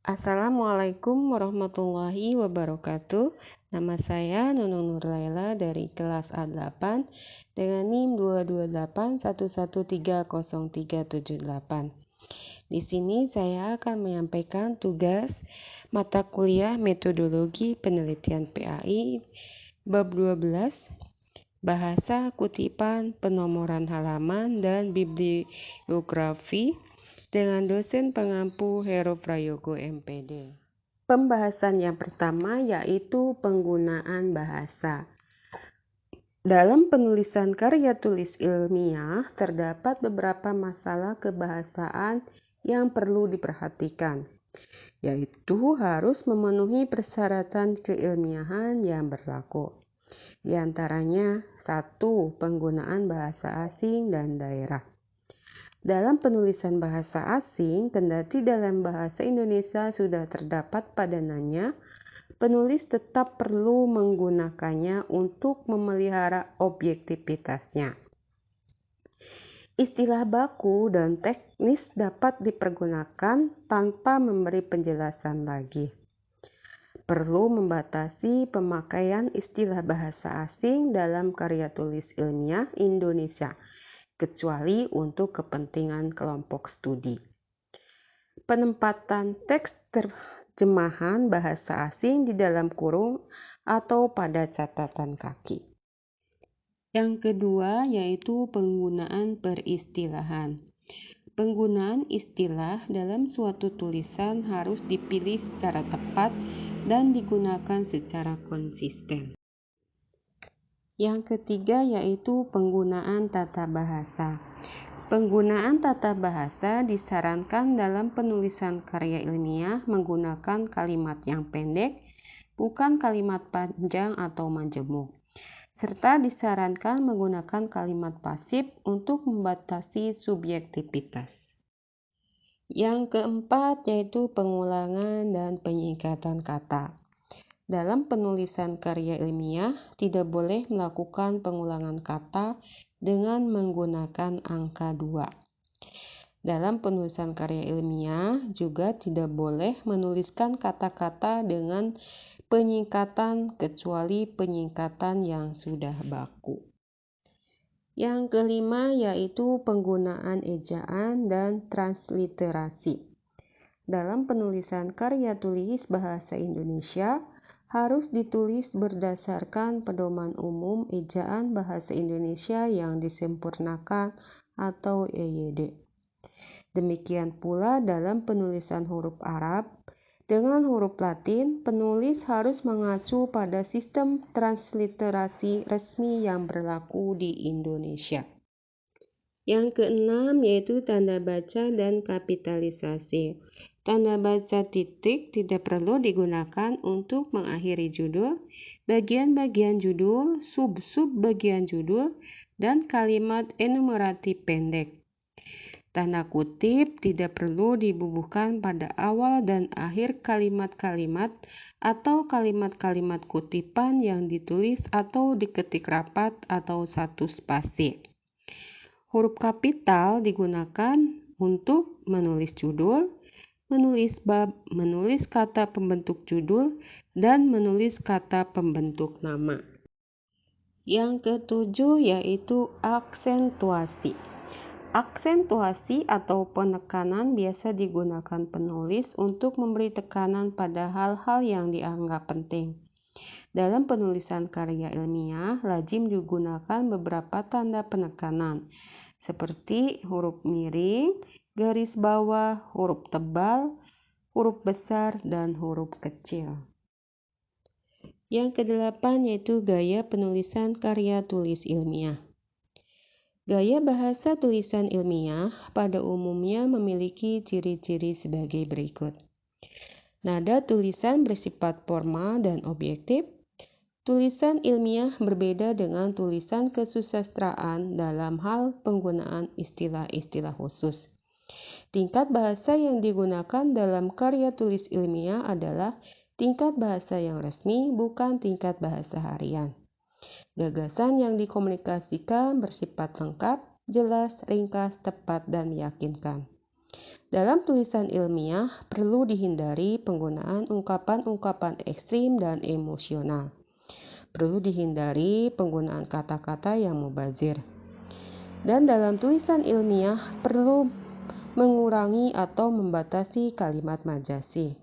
Assalamualaikum warahmatullahi wabarakatuh. Nama saya Nunung Nurlaila dari kelas A8 dengan NIM 22811130378. Di sini saya akan menyampaikan tugas mata kuliah Metodologi Penelitian PAI bab 12 Bahasa, Kutipan, Penomoran Halaman, dan Bibliografi dengan dosen pengampu Heru Prayogo MPD. Pembahasan yang pertama yaitu penggunaan bahasa. Dalam penulisan karya tulis ilmiah terdapat beberapa masalah kebahasaan yang perlu diperhatikan, yaitu harus memenuhi persyaratan keilmiahan yang berlaku. Di antaranya, 1. Penggunaan bahasa asing dan daerah. Dalam penulisan bahasa asing, kendati dalam bahasa Indonesia sudah terdapat padanannya, penulis tetap perlu menggunakannya untuk memelihara objektivitasnya. Istilah baku dan teknis dapat dipergunakan tanpa memberi penjelasan lagi. Perlu membatasi pemakaian istilah bahasa asing dalam karya tulis ilmiah Indonesia, kecuali untuk kepentingan kelompok studi. Penempatan teks terjemahan bahasa asing di dalam kurung atau pada catatan kaki. Yang kedua yaitu penggunaan peristilahan. Penggunaan istilah dalam suatu tulisan harus dipilih secara tepat dan digunakan secara konsisten. Yang ketiga yaitu penggunaan tata bahasa. Penggunaan tata bahasa disarankan dalam penulisan karya ilmiah menggunakan kalimat yang pendek, bukan kalimat panjang atau majemuk, serta disarankan menggunakan kalimat pasif untuk membatasi subjektivitas. Yang keempat yaitu pengulangan dan penyingkatan kata. Dalam penulisan karya ilmiah, tidak boleh melakukan pengulangan kata dengan menggunakan angka 2. Dalam penulisan karya ilmiah juga tidak boleh menuliskan kata-kata dengan penyingkatan kecuali penyingkatan yang sudah baku. Yang kelima yaitu penggunaan ejaan dan transliterasi. Dalam penulisan karya tulis bahasa Indonesia, harus ditulis berdasarkan pedoman umum ejaan bahasa Indonesia yang disempurnakan atau EYD. Demikian pula dalam penulisan huruf Arab, dengan huruf Latin, penulis harus mengacu pada sistem transliterasi resmi yang berlaku di Indonesia. Yang keenam yaitu tanda baca dan kapitalisasi. Tanda baca titik tidak perlu digunakan untuk mengakhiri judul, bagian-bagian judul, sub-sub bagian judul, dan kalimat enumeratif pendek. Tanda kutip tidak perlu dibubuhkan pada awal dan akhir kalimat-kalimat atau kalimat-kalimat kutipan yang ditulis atau diketik rapat atau satu spasi. Huruf kapital digunakan untuk menulis judul, menulis bab, menulis kata pembentuk judul, dan menulis kata pembentuk nama. Yang ketujuh yaitu aksentuasi. Aksentuasi atau penekanan biasa digunakan penulis untuk memberi tekanan pada hal-hal yang dianggap penting. Dalam penulisan karya ilmiah, lazim digunakan beberapa tanda penekanan, seperti huruf miring, garis bawah, huruf tebal, huruf besar, dan huruf kecil. Yang kedelapan yaitu gaya penulisan karya tulis ilmiah. Gaya bahasa tulisan ilmiah pada umumnya memiliki ciri-ciri sebagai berikut. Nada tulisan bersifat formal dan objektif. Tulisan ilmiah berbeda dengan tulisan kesusastraan dalam hal penggunaan istilah-istilah khusus. Tingkat bahasa yang digunakan dalam karya tulis ilmiah adalah tingkat bahasa yang resmi, bukan tingkat bahasa harian. Gagasan yang dikomunikasikan bersifat lengkap, jelas, ringkas, tepat, dan meyakinkan. Dalam tulisan ilmiah perlu dihindari penggunaan ungkapan-ungkapan ekstrim dan emosional. Perlu dihindari penggunaan kata-kata yang mubazir. Dan dalam tulisan ilmiah perlu mengurangi atau membatasi kalimat majasi.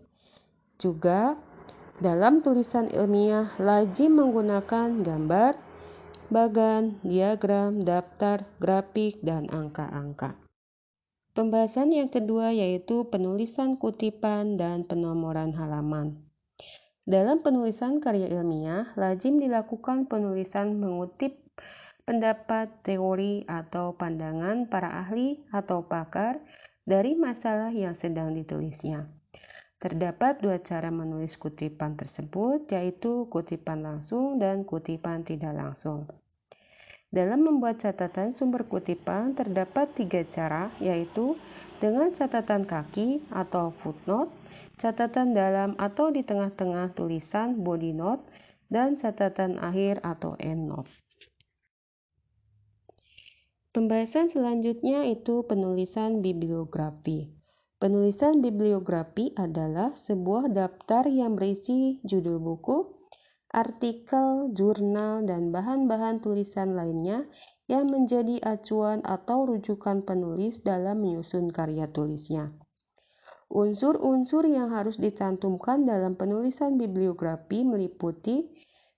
Juga dalam tulisan ilmiah lazim menggunakan gambar, bagan, diagram, daftar, grafik, dan angka-angka. Pembahasan yang kedua yaitu penulisan kutipan dan penomoran halaman. Dalam penulisan karya ilmiah, lazim dilakukan penulisan mengutip pendapat, teori, atau pandangan para ahli atau pakar dari masalah yang sedang ditulisnya. Terdapat dua cara menulis kutipan tersebut, yaitu kutipan langsung dan kutipan tidak langsung. Dalam membuat catatan sumber kutipan terdapat 3 cara, yaitu dengan catatan kaki atau footnote, catatan dalam atau di tengah-tengah tulisan body note, dan catatan akhir atau endnote. Pembahasan selanjutnya itu penulisan bibliografi. Penulisan bibliografi adalah sebuah daftar yang berisi judul buku, artikel, jurnal, dan bahan-bahan tulisan lainnya yang menjadi acuan atau rujukan penulis dalam menyusun karya tulisnya. Unsur-unsur yang harus dicantumkan dalam penulisan bibliografi meliputi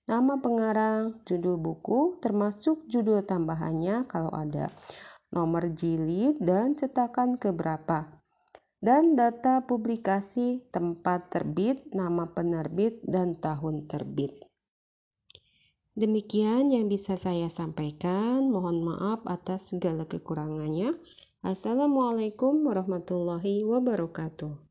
nama pengarang, judul buku, termasuk judul tambahannya kalau ada, nomor jilid dan cetakan keberapa, dan data publikasi, tempat terbit, nama penerbit, dan tahun terbit. Demikian yang bisa saya sampaikan. Mohon maaf atas segala kekurangannya. Assalamualaikum warahmatullahi wabarakatuh.